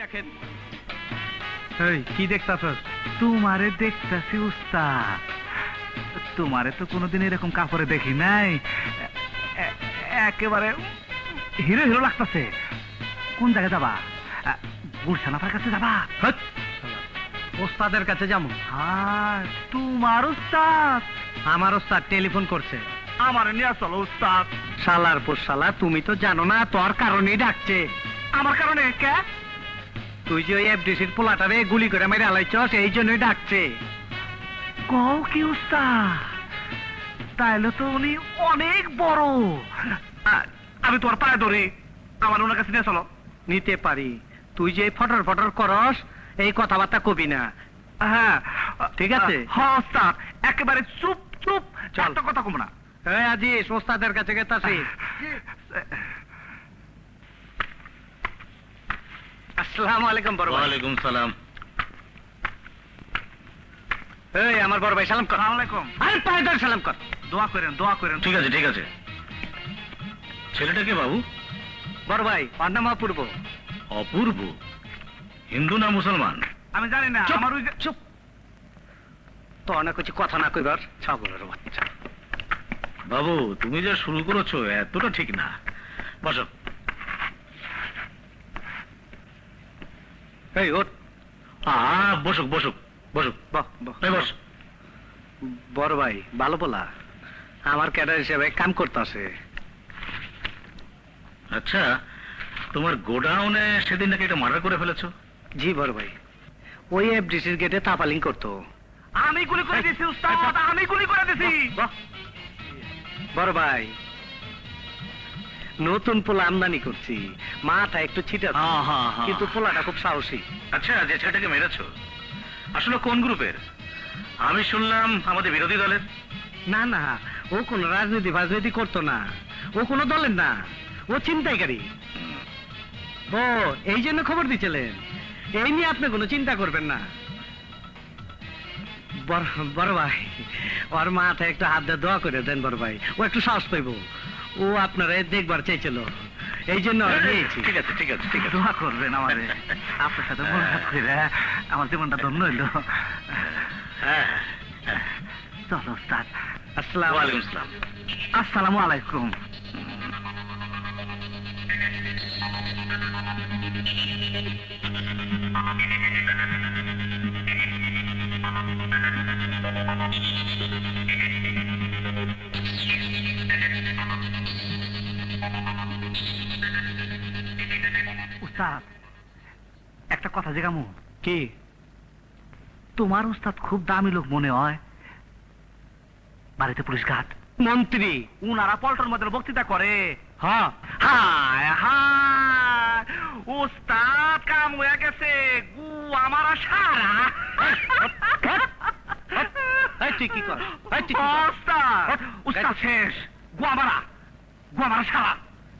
রাখেন। এই কি দেখতাছস? তোমারে দেখতাছি উস্তাদ। তোমারে তো কোনোদিন এরকম কাপড়ে দেখি নাই, একেবারে হিরো হিরো লাগতাছে। কোন জায়গায় যাবা? গুলশানার কাছে যাবা? ওস্তাদের কাছে যাবো। হ্যাঁ, তোমার উস্তাদ? আমার ওস্তাদ টেলিফোন করছে। আমার নিয়ে চলো উস্তাদ। শালার পর শালা, তুমি তো জানো না তোর কারণেই ডাকছে। আমার কারণে? কে? তুই যে ওই এফডিসির পোলাটারে গুলি করে মেরে আলাইছস, এই জন্যই ডাকছে। কও কি উস্তাদ? তাইলে তো উনি অনেক বড়। আমি তোর পায়ে ধরি, আমার ওনার কাছে নিয়ে চলো। নিতে পারি, তুই যে ফটর ফটর করস এই কথাবার্তা কবি না। হ্যাঁ ঠিক আছে। হ্যাঁ উস্তাদ, একেবারে চুপ চুপ, একটা কথা কম না। এই আজিজ, ওস্তাদের কাছে গেতাছি। আসসালামু আলাইকুম বড় ভাই। ওয়ালাইকুম সালাম। এই আমার বড় ভাই, সালাম কর। আসসালামু আলাইকুম। আরে পায়ে ধরে সালাম কর। দোয়া করেন, দোয়া করেন। ঠিক আছে ঠিক আছে। ছেলেটাকে বাবু? বড় ভাই, ওর নাম অপূর্ব। অপূর্ব? হিন্দু না মুসলমান? আমি জানি না। চুপ, আমার ওই চুপ। তো অনেক কিছু কথা না কইবার ছাগলের বাচ্চা। বাবু তুমি যা শুরু করেছো এতটা ঠিক না। বসো। এই ওঠ। বসুক বসুক বসুক। বাহ, বাহ। এই বস। বড় ভাই ভালো বলা, আমার ক্যাডার হিসেবে কাম করতেছে। আচ্ছা, তোমার গোডাউনে সেদিন নাকি এটা মার্ডার করে ফেলেছো? জি বড় ভাই, ওই এফডিসির গেটে তাপালিং করতো। আমি গুলি করে দিছি উস্তাদ, আমি গুলি করে দিছি। বাহ। বড় ভাই, নতুন পোলা আমদানি করছি, মাথা একটু ছিটা, কিন্তু পোলাটা খুব সাহসী। আচ্ছা, যে ছেলেটাকে মেরেছো আসলে কোন গ্রুপের? আমি শুনলাম আমাদের বিরোধী দলের। না না, ও কোন রাজনীতি ফাজনীতি করতো না, ও কোনো দলের না, ও ছিনতাইকারী। ও এই জন্য খবর দিচ্ছিলেন, এই নিয়ে আপনি কোনো চিন্তা করবেন না। বড় ভাই, ওর মাথায় একটু হাত দিয়ে দোয়া করে দেন বড় ভাই, ও একটু সাহস পাইব। ও আপনারা দেখবার চাইছিল, এই জন্য দিয়েছি। ঠিক আছে ঠিক আছে ঠিক আছে। দোয়া করবেন আমারে। আপনার সাথে মোলাকাত করে আমার জীবনটা ধন্য হইল। হ্যাঁ। চলো উস্তাদ। আসসালামু ওয়ালাইকুম সালাম। আসসালামু আলাইকুম। উস্তাদ, একটা কথা জিজ্ঞামু। কি? তোমার উস্তাদ খুব দামি লোক মনে হয়। বাড়িতে পুলিশ ঘাট, মন্ত্রী। উনারা পল্টন মধ্যে বক্তৃতা করে। হ্যাঁ। হায় হায়, উস্তাদ কাম হয়ে গেছে। গু আমার সারা। এই তুই কি কর? এই তুই কি কর? উস্তাদ, উস্তাদ শেষ। গুয়ামারা, গুয়ামারা সারা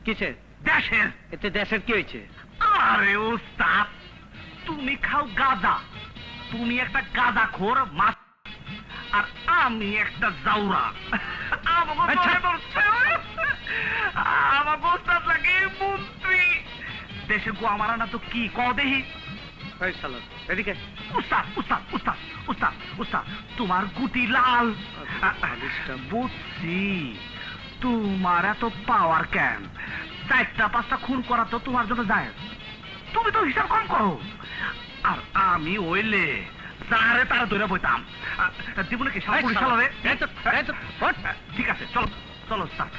কিসের? দেশের। এতে দেশের কি হয়েছে? আরে উস্তাদ, তুমি খাও গাঁজা, তুমি একটা গাঁজা খোর মাছ, আর আমি একটা জাউরা। আমার উস্তাদ লাগে মন্ত্রী। দেশে গোয়া মারা না তো কি ক দেহি। এই শালা, এদিকে। উস্তাদ উস্তাদ উস্তাদ উস্তাদ উস্তাদ, তোমার গুটি লাল। বুঝছি, তোমার এত পাওয়ার কেন? 4টা-5টা খুন করা তো তোমার জন্য যায়, তুমি তো হিসাব কম করো। আর আমি ওইলে তারে তারা ধরে বইতাম। জীবনে কি সাপুরি চালাবে? ঠিক আছে, চলো চলো উস্তাদ।